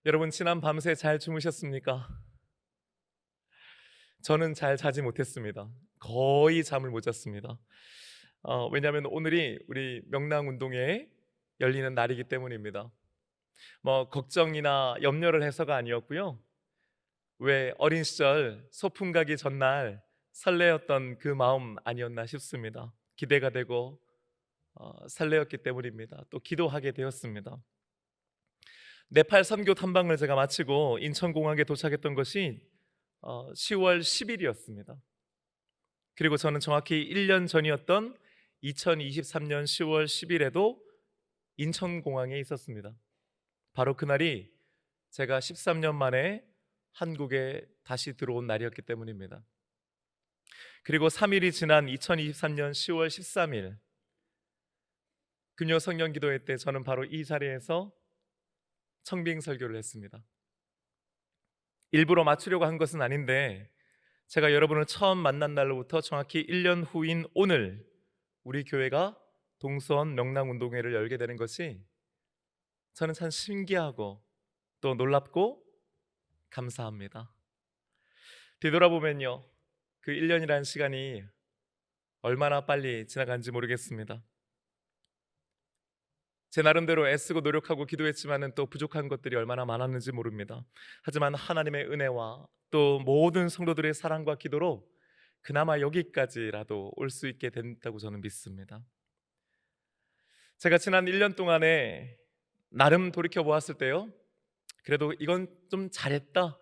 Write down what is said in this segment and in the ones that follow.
여러분 지난 밤새 잘 주무셨습니까? 저는 잘 자지 못했습니다. 거의 잠을 못 잤습니다. 왜냐하면 오늘이 우리 명랑운동회 열리는 날이기 때문입니다. 걱정이나 염려를 해서가 아니었고요. 왜 어린 시절 소풍 가기 전날 설레었던 그 마음 아니었나 싶습니다. 기대가 되고 설레었기 때문입니다. 또 기도하게 되었습니다. 네팔 선교 탐방을 제가 마치고 인천공항에 도착했던 것이 10월 10일이었습니다. 그리고 저는 정확히 1년 전이었던 2023년 10월 10일에도 인천공항에 있었습니다. 바로 그날이 제가 13년 만에 한국에 다시 들어온 날이었기 때문입니다. 그리고 3일이 지난 2023년 10월 13일 금요 성령 기도회 때 저는 바로 이 자리에서 청빙 설교를 했습니다. 일부러 맞추려고 한 것은 아닌데 제가 여러분을 처음 만난 날로부터 정확히 1년 후인 오늘 우리 교회가 동서원 명랑운동회를 열게 되는 것이 저는 참 신기하고 또 놀랍고 감사합니다. 뒤돌아보면요, 그 1년이라는 시간이 얼마나 빨리 지나간지 모르겠습니다. 제 나름대로 애쓰고 노력하고 기도했지만은 또 부족한 것들이 얼마나 많았는지 모릅니다. 하지만 하나님의 은혜와 또 모든 성도들의 사랑과 기도로 그나마 여기까지라도 올 수 있게 된다고 저는 믿습니다. 제가 지난 1년 동안에 나름 돌이켜 보았을 때요, 그래도 이건 좀 잘했다,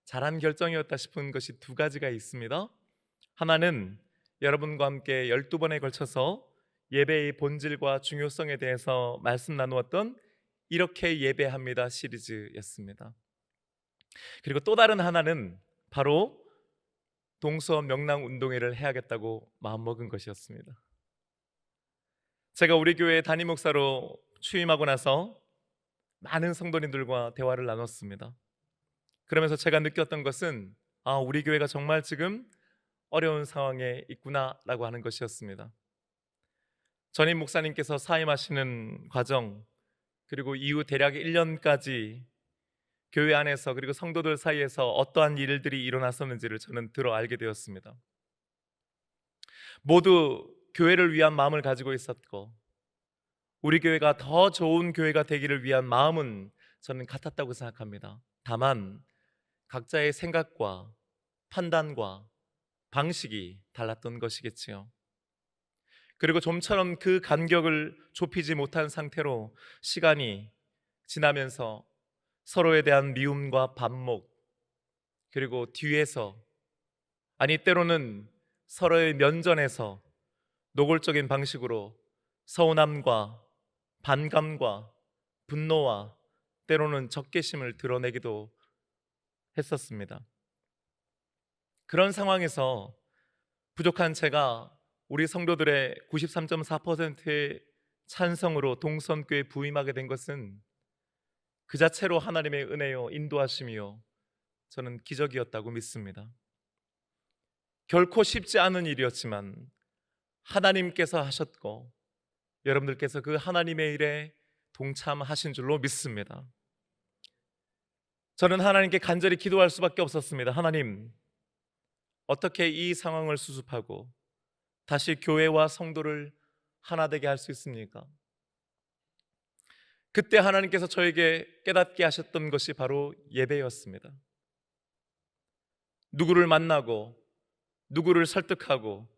잘한 결정이었다 싶은 것이 두 가지가 있습니다. 하나는 여러분과 함께 12번에 걸쳐서 예배의 본질과 중요성에 대해서 말씀 나누었던 이렇게 예배합니다 시리즈였습니다. 그리고 또 다른 하나는 바로 동서원 명랑운동회를 해야겠다고 마음먹은 것이었습니다. 제가 우리 교회 담임 목사로 취임하고 나서 많은 성도님들과 대화를 나눴습니다. 그러면서 제가 느꼈던 것은 우리 교회가 정말 지금 어려운 상황에 있구나라고 하는 것이었습니다. 전임 목사님께서 사임하시는 과정, 그리고 이후 대략 1년까지 교회 안에서 그리고 성도들 사이에서 어떠한 일들이 일어났었는지를 저는 들어 알게 되었습니다. 모두 교회를 위한 마음을 가지고 있었고 우리 교회가 더 좋은 교회가 되기를 위한 마음은 저는 같았다고 생각합니다. 다만 각자의 생각과 판단과 방식이 달랐던 것이겠지요. 그리고 좀처럼 그 간격을 좁히지 못한 상태로 시간이 지나면서 서로에 대한 미움과 반목, 그리고 뒤에서, 아니 때로는 서로의 면전에서 노골적인 방식으로 서운함과 반감과 분노와 때로는 적개심을 드러내기도 했었습니다. 그런 상황에서 부족한 제가 우리 성도들의 93.4%의 찬성으로 동선교에 부임하게 된 것은 그 자체로 하나님의 은혜요 인도하심이요 저는 기적이었다고 믿습니다. 결코 쉽지 않은 일이었지만 하나님께서 하셨고 여러분들께서 그 하나님의 일에 동참하신 줄로 믿습니다. 저는 하나님께 간절히 기도할 수밖에 없었습니다. 하나님, 어떻게 이 상황을 수습하고 다시 교회와 성도를 하나 되게 할 수 있습니까? 그때 하나님께서 저에게 깨닫게 하셨던 것이 바로 예배였습니다. 누구를 만나고 누구를 설득하고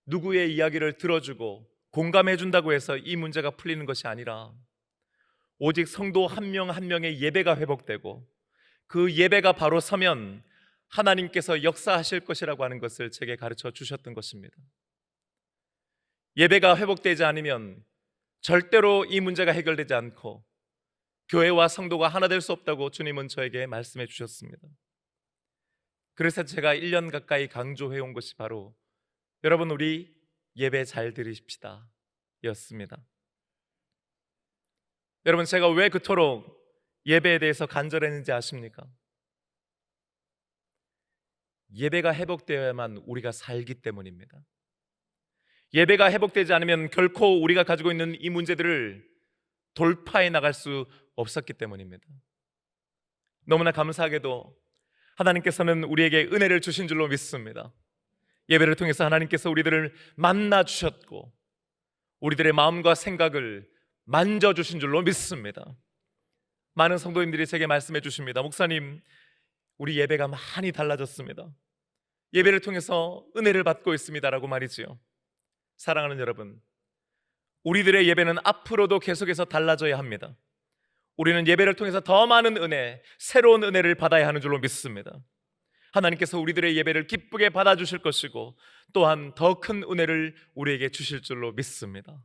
누구의 이야기를 들어주고 공감해 준다고 해서 이 문제가 풀리는 것이 아니라 오직 성도 한 명 한 명의 예배가 회복되고 그 예배가 바로 서면 하나님께서 역사하실 것이라고 하는 것을 제게 가르쳐 주셨던 것입니다. 예배가 회복되지 않으면 절대로 이 문제가 해결되지 않고 교회와 성도가 하나 될 수 없다고 주님은 저에게 말씀해 주셨습니다. 그래서 제가 1년 가까이 강조해 온 것이 바로 여러분 우리 예배 잘 드리십시다 였습니다. 여러분 제가 왜 그토록 예배에 대해서 간절했는지 아십니까? 예배가 회복되어야만 우리가 살기 때문입니다. 예배가 회복되지 않으면 결코 우리가 가지고 있는 이 문제들을 돌파해 나갈 수 없었기 때문입니다. 너무나 감사하게도 하나님께서는 우리에게 은혜를 주신 줄로 믿습니다. 예배를 통해서 하나님께서 우리들을 만나 주셨고 우리들의 마음과 생각을 만져주신 줄로 믿습니다. 많은 성도님들이 제게 말씀해 주십니다. 목사님, 우리 예배가 많이 달라졌습니다. 예배를 통해서 은혜를 받고 있습니다라고 말이지요. 사랑하는 여러분, 우리들의 예배는 앞으로도 계속해서 달라져야 합니다. 우리는 예배를 통해서 더 많은 은혜, 새로운 은혜를 받아야 하는 줄로 믿습니다. 하나님께서 우리들의 예배를 기쁘게 받아주실 것이고 또한 더 큰 은혜를 우리에게 주실 줄로 믿습니다.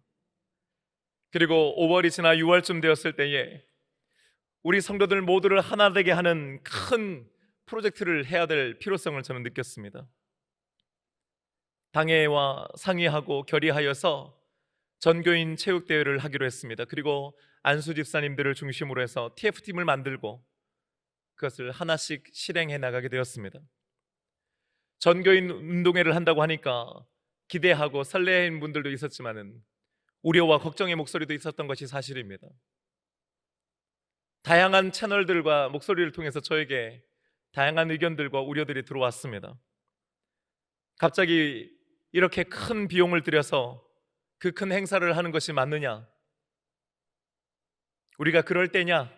그리고 5월이 지나 6월쯤 되었을 때에 우리 성도들 모두를 하나 되게 하는 큰 프로젝트를 해야 될 필요성을 저는 느꼈습니다. 당회와 상의하고 결의하여서 전교인 체육대회를 하기로 했습니다. 그리고 안수 집사님들을 중심으로 해서 TF팀을 만들고 그것을 하나씩 실행해 나가게 되었습니다. 전교인 운동회를 한다고 하니까 기대하고 설레는 분들도 있었지만은 우려와 걱정의 목소리도 있었던 것이 사실입니다. 다양한 채널들과 목소리를 통해서 저에게 다양한 의견들과 우려들이 들어왔습니다. 갑자기 이렇게 큰 비용을 들여서 그 큰 행사를 하는 것이 맞느냐? 우리가 그럴 때냐?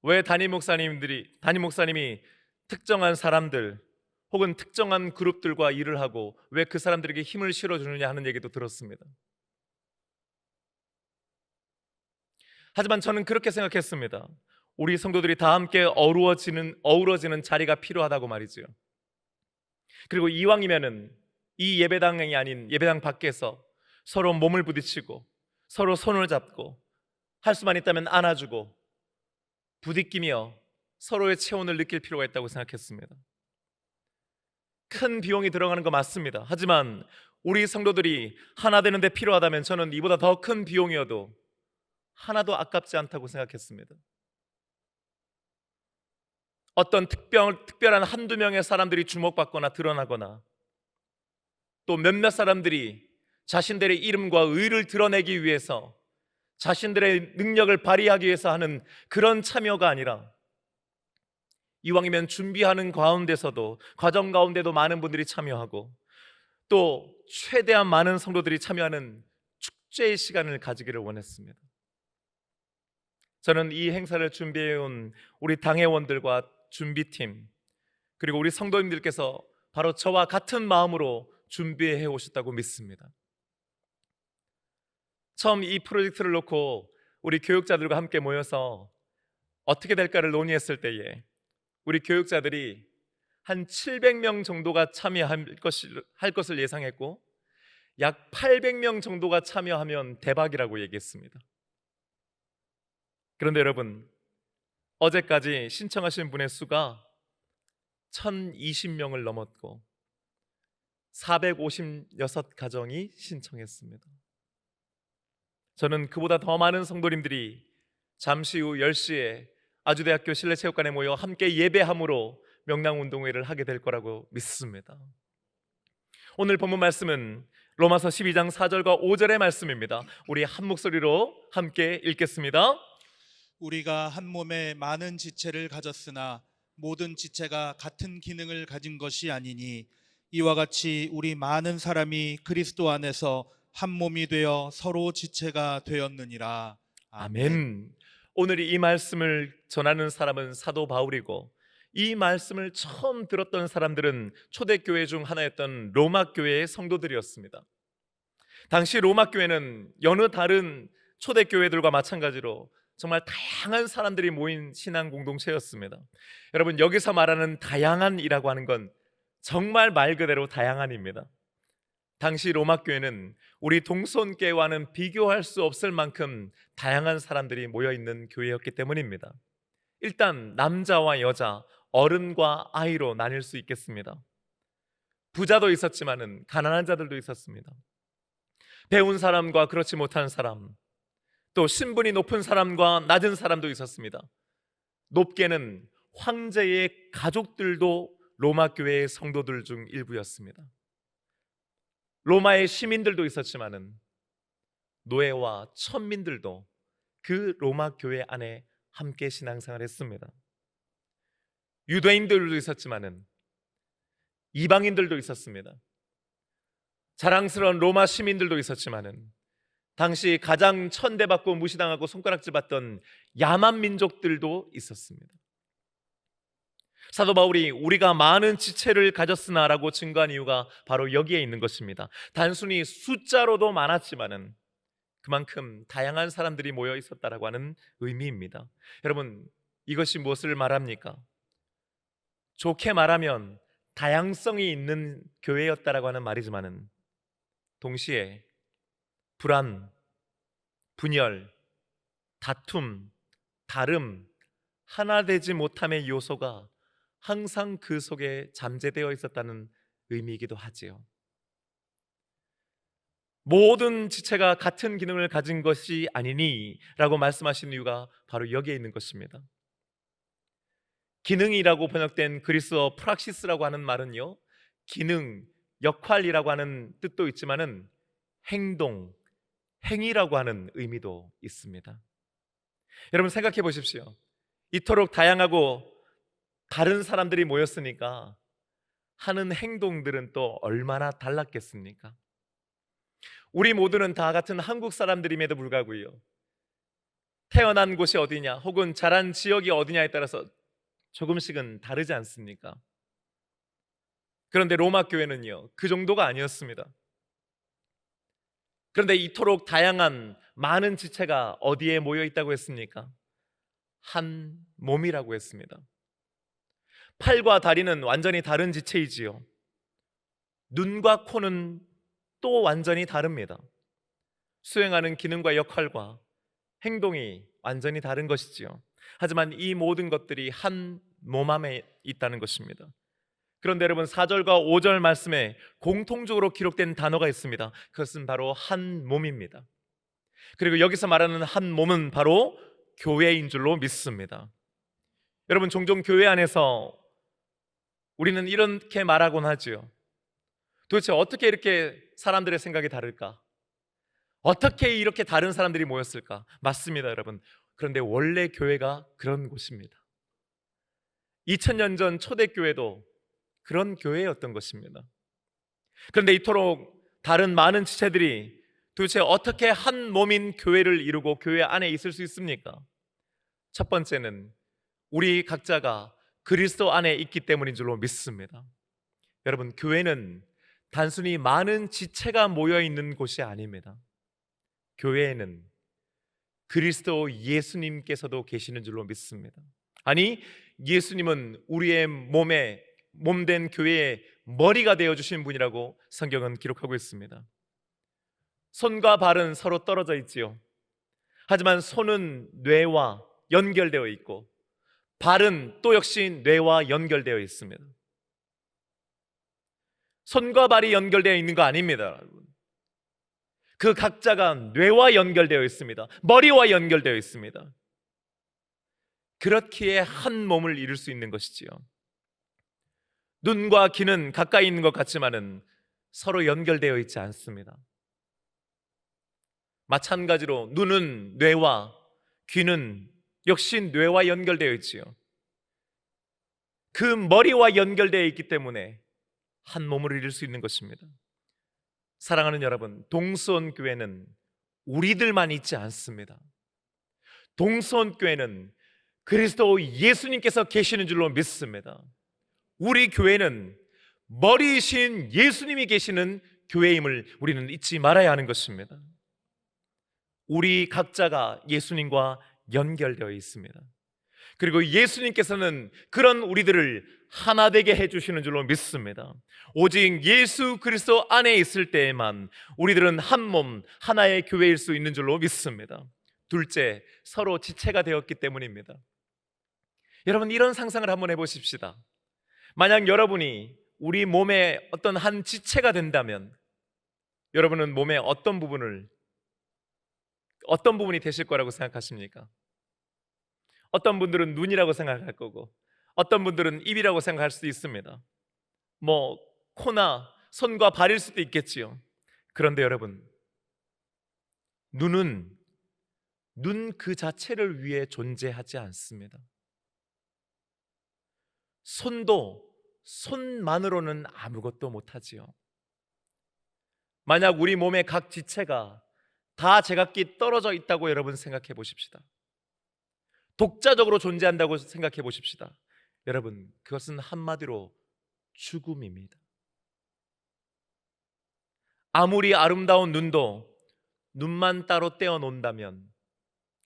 왜 담임 목사님이 특정한 사람들 혹은 특정한 그룹들과 일을 하고 왜 그 사람들에게 힘을 실어주느냐 하는 얘기도 들었습니다. 하지만 저는 그렇게 생각했습니다. 우리 성도들이 다 함께 어우러지는 자리가 필요하다고 말이지요. 그리고 이왕이면은 이 예배당이 아닌 예배당 밖에서 서로 몸을 부딪히고 서로 손을 잡고 할 수만 있다면 안아주고 부딪히며 서로의 체온을 느낄 필요가 있다고 생각했습니다. 큰 비용이 들어가는 거 맞습니다. 하지만 우리 성도들이 하나 되는 데 필요하다면 저는 이보다 더 큰 비용이어도 하나도 아깝지 않다고 생각했습니다. 어떤 특별한 한두 명의 사람들이 주목받거나 드러나거나 또 몇몇 사람들이 자신들의 이름과 의를 드러내기 위해서 자신들의 능력을 발휘하기 위해서 하는 그런 참여가 아니라 이왕이면 준비하는 과정 가운데도 많은 분들이 참여하고 또 최대한 많은 성도들이 참여하는 축제의 시간을 가지기를 원했습니다. 저는 이 행사를 준비해온 우리 당회원들과 준비팀 그리고 우리 성도님들께서 바로 저와 같은 마음으로 준비해 오셨다고 믿습니다. 처음 이 프로젝트를 놓고 우리 교육자들과 함께 모여서 어떻게 될까를 논의했을 때에 우리 교육자들이 한 700명 정도가 참여할 것을 예상했고 약 800명 정도가 참여하면 대박이라고 얘기했습니다. 그런데 여러분, 어제까지 신청하신 분의 수가 1020명을 넘었고 456가정이 신청했습니다. 저는 그보다 더 많은 성도님들이 잠시 후 10시에 아주대학교 실내체육관에 모여 함께 예배함으로 명랑운동회를 하게 될 거라고 믿습니다. 오늘 본문 말씀은 로마서 12장 4절과 5절의 말씀입니다. 우리 한 목소리로 함께 읽겠습니다. 우리가 한 몸에 많은 지체를 가졌으나 모든 지체가 같은 기능을 가진 것이 아니니 이와 같이 우리 많은 사람이 그리스도 안에서 한 몸이 되어 서로 지체가 되었느니라. 아멘. 오늘 이 말씀을 전하는 사람은 사도 바울이고 이 말씀을 처음 들었던 사람들은 초대교회 중 하나였던 로마 교회의 성도들이었습니다. 당시 로마 교회는 여느 다른 초대교회들과 마찬가지로 정말 다양한 사람들이 모인 신앙 공동체였습니다. 여러분, 여기서 말하는 다양한이라고 하는 건 정말 말 그대로 다양한입니다. 당시 로마 교회는 우리 동성교회와는 비교할 수 없을 만큼 다양한 사람들이 모여 있는 교회였기 때문입니다. 일단 남자와 여자, 어른과 아이로 나뉠 수 있겠습니다. 부자도 있었지만은 가난한 자들도 있었습니다. 배운 사람과 그렇지 못한 사람, 또 신분이 높은 사람과 낮은 사람도 있었습니다. 높게는 황제의 가족들도 로마 교회의 성도들 중 일부였습니다. 로마의 시민들도 있었지만은 노예와 천민들도 그 로마 교회 안에 함께 신앙생활을 했습니다. 유대인들도 있었지만은 이방인들도 있었습니다. 자랑스러운 로마 시민들도 있었지만은 당시 가장 천대받고 무시당하고 손가락질 받던 야만 민족들도 있었습니다. 사도 바울이 우리가 많은 지체를 가졌으나라고 증거한 이유가 바로 여기에 있는 것입니다. 단순히 숫자로도 많았지만은 그만큼 다양한 사람들이 모여 있었다라고 하는 의미입니다. 여러분, 이것이 무엇을 말합니까? 좋게 말하면 다양성이 있는 교회였다라고 하는 말이지만은 동시에 불안, 분열, 다툼, 다름, 하나 되지 못함의 요소가 항상 그 속에 잠재되어 있었다는 의미이기도 하지요. 모든 지체가 같은 기능을 가진 것이 아니니 라고 말씀하신 이유가 바로 여기에 있는 것입니다. 기능이라고 번역된 그리스어 프락시스라고 하는 말은요, 기능, 역할이라고 하는 뜻도 있지만은 행동, 행위라고 하는 의미도 있습니다. 여러분 생각해 보십시오. 이토록 다양하고 다른 사람들이 모였으니까 하는 행동들은 또 얼마나 달랐겠습니까? 우리 모두는 다 같은 한국 사람들임에도 불구하고요, 태어난 곳이 어디냐 혹은 자란 지역이 어디냐에 따라서 조금씩은 다르지 않습니까? 그런데 로마 교회는요, 그 정도가 아니었습니다. 그런데 이토록 다양한 많은 지체가 어디에 모여 있다고 했습니까? 한 몸이라고 했습니다. 팔과 다리는 완전히 다른 지체이지요. 눈과 코는 또 완전히 다릅니다. 수행하는 기능과 역할과 행동이 완전히 다른 것이지요. 하지만 이 모든 것들이 한 몸 안에 있다는 것입니다. 그런데 여러분 4절과 5절 말씀에 공통적으로 기록된 단어가 있습니다. 그것은 바로 한 몸입니다. 그리고 여기서 말하는 한 몸은 바로 교회인 줄로 믿습니다. 여러분 종종 교회 안에서 우리는 이렇게 말하곤 하지요. 도대체 어떻게 이렇게 사람들의 생각이 다를까? 어떻게 이렇게 다른 사람들이 모였을까? 맞습니다, 여러분. 그런데 원래 교회가 그런 곳입니다. 2000년 전 초대교회도 그런 교회였던 것입니다. 그런데 이토록 다른 많은 지체들이 도대체 어떻게 한 몸인 교회를 이루고 교회 안에 있을 수 있습니까? 첫 번째는 우리 각자가 그리스도 안에 있기 때문인 줄로 믿습니다. 여러분, 교회는 단순히 많은 지체가 모여 있는 곳이 아닙니다. 교회에는 그리스도 예수님께서도 계시는 줄로 믿습니다. 아니, 예수님은 우리의 몸된 교회의 머리가 되어주신 분이라고 성경은 기록하고 있습니다. 손과 발은 서로 떨어져 있지요. 하지만 손은 뇌와 연결되어 있고 발은 또 역시 뇌와 연결되어 있습니다. 손과 발이 연결되어 있는 거 아닙니다, 여러분. 그 각자가 뇌와 연결되어 있습니다. 머리와 연결되어 있습니다. 그렇기에 한 몸을 이룰 수 있는 것이지요. 눈과 귀는 가까이 있는 것 같지만은 서로 연결되어 있지 않습니다. 마찬가지로 눈은 뇌와 귀는 역시 뇌와 연결되어 있지요. 그 머리와 연결되어 있기 때문에 한 몸을 이룰 수 있는 것입니다. 사랑하는 여러분, 동수원교회는 우리들만 있지 않습니다. 동수원교회는 그리스도 예수님께서 계시는 줄로 믿습니다. 우리 교회는 머리이신 예수님이 계시는 교회임을 우리는 잊지 말아야 하는 것입니다. 우리 각자가 예수님과 연결되어 있습니다. 그리고 예수님께서는 그런 우리들을 하나 되게 해주시는 줄로 믿습니다. 오직 예수 그리스도 안에 있을 때에만 우리들은 한 몸, 하나의 교회일 수 있는 줄로 믿습니다. 둘째, 서로 지체가 되었기 때문입니다. 여러분, 이런 상상을 한번 해보십시다. 만약 여러분이 우리 몸의 어떤 한 지체가 된다면 여러분은 몸의 어떤 부분이 되실 거라고 생각하십니까? 어떤 분들은 눈이라고 생각할 거고 어떤 분들은 입이라고 생각할 수도 있습니다. 코나 손과 발일 수도 있겠지요. 그런데 여러분, 눈은 눈 그 자체를 위해 존재하지 않습니다. 손도 손만으로는 아무것도 못하지요. 만약 우리 몸의 각 지체가 다 제각기 떨어져 있다고 여러분 생각해 보십시다. 독자적으로 존재한다고 생각해 보십시다. 여러분, 그것은 한마디로 죽음입니다. 아무리 아름다운 눈도 눈만 따로 떼어 놓는다면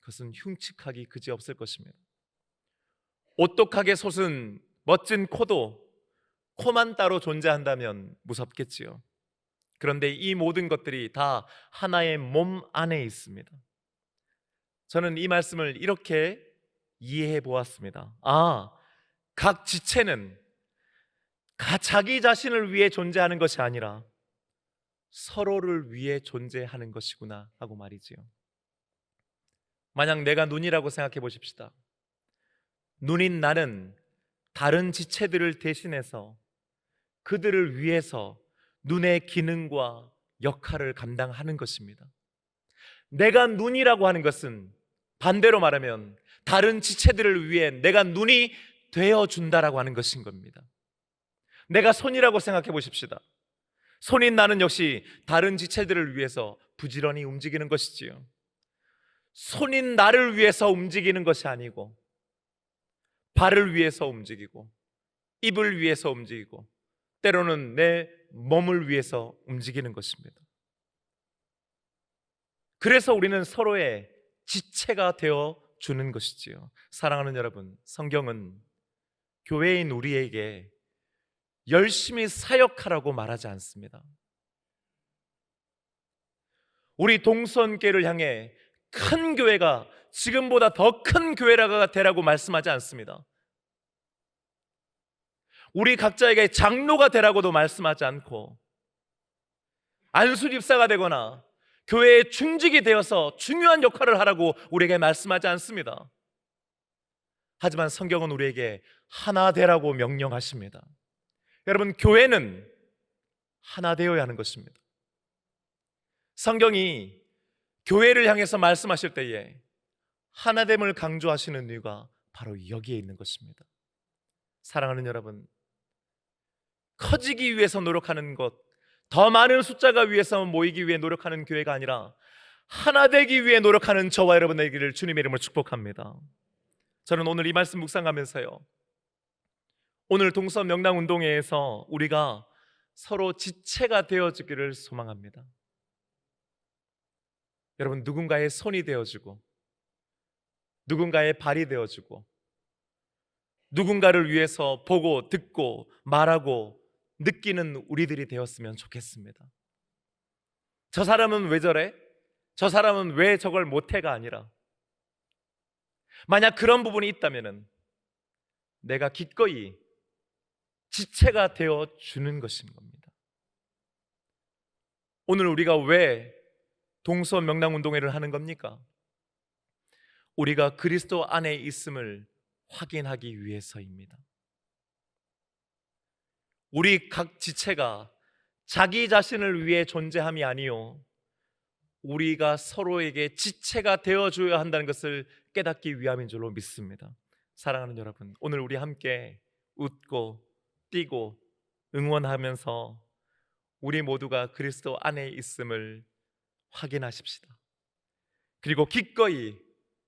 그것은 흉측하기 그지없을 것입니다. 오똑하게 솟은 멋진 코도 코만 따로 존재한다면 무섭겠지요. 그런데 이 모든 것들이 다 하나의 몸 안에 있습니다. 저는 이 말씀을 이렇게 이해해 보았습니다. 각 지체는 자기 자신을 위해 존재하는 것이 아니라 서로를 위해 존재하는 것이구나 하고 말이지요. 만약 내가 눈이라고 생각해 보십시다. 눈인 나는 다른 지체들을 대신해서 그들을 위해서 눈의 기능과 역할을 감당하는 것입니다. 내가 눈이라고 하는 것은 반대로 말하면 다른 지체들을 위해 내가 눈이 되어준다라고 하는 것인 겁니다. 내가 손이라고 생각해 보십시다. 손인 나는 역시 다른 지체들을 위해서 부지런히 움직이는 것이지요. 손인 나를 위해서 움직이는 것이 아니고 발을 위해서 움직이고 입을 위해서 움직이고 때로는 내 몸을 위해서 움직이는 것입니다. 그래서 우리는 서로의 지체가 되어 주는 것이지요. 사랑하는 여러분, 성경은 교회인 우리에게 열심히 사역하라고 말하지 않습니다. 우리 동선교회를 향해 큰 교회가 지금보다 더 큰 교회가 되라고 말씀하지 않습니다. 우리 각자에게 장로가 되라고도 말씀하지 않고 안수집사가 되거나 교회의 중직이 되어서 중요한 역할을 하라고 우리에게 말씀하지 않습니다. 하지만 성경은 우리에게 하나 되라고 명령하십니다. 여러분, 교회는 하나 되어야 하는 것입니다. 성경이 교회를 향해서 말씀하실 때에 하나됨을 강조하시는 이유가 바로 여기에 있는 것입니다. 사랑하는 여러분, 커지기 위해서 노력하는 것, 더 많은 숫자가 위해서 모이기 위해 노력하는 교회가 아니라 하나 되기 위해 노력하는 저와 여러분 되기를 주님의 이름으로 축복합니다. 저는 오늘 이 말씀 묵상하면서요, 오늘 동서 명랑 운동회에서 우리가 서로 지체가 되어주기를 소망합니다. 여러분, 누군가의 손이 되어주고 누군가의 발이 되어주고 누군가를 위해서 보고 듣고 말하고 느끼는 우리들이 되었으면 좋겠습니다. 저 사람은 왜 저래? 저 사람은 왜 저걸 못해가 아니라 만약 그런 부분이 있다면 내가 기꺼이 지체가 되어 주는 것인 겁니다. 오늘 우리가 왜 동서 명랑운동회를 하는 겁니까? 우리가 그리스도 안에 있음을 확인하기 위해서입니다. 우리 각 지체가 자기 자신을 위해 존재함이 아니요, 우리가 서로에게 지체가 되어줘야 한다는 것을 깨닫기 위함인 줄로 믿습니다. 사랑하는 여러분, 오늘 우리 함께 웃고 뛰고 응원하면서 우리 모두가 그리스도 안에 있음을 확인하십시다. 그리고 기꺼이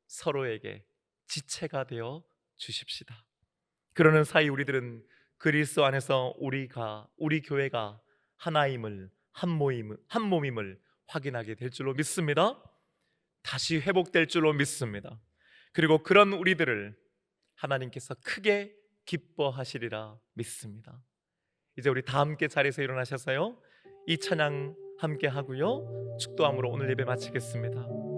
서로에게 지체가 되어 주십시다. 그러는 사이 우리들은 그리스도 안에서 우리 교회가 하나임을, 한 몸임을 확인하게 될 줄로 믿습니다. 다시 회복될 줄로 믿습니다. 그리고 그런 우리들을 하나님께서 크게 기뻐하시리라 믿습니다. 이제 우리 다 함께 자리에서 일어나셔서요, 이 찬양 함께 하고요, 축도함으로 오늘 예배 마치겠습니다.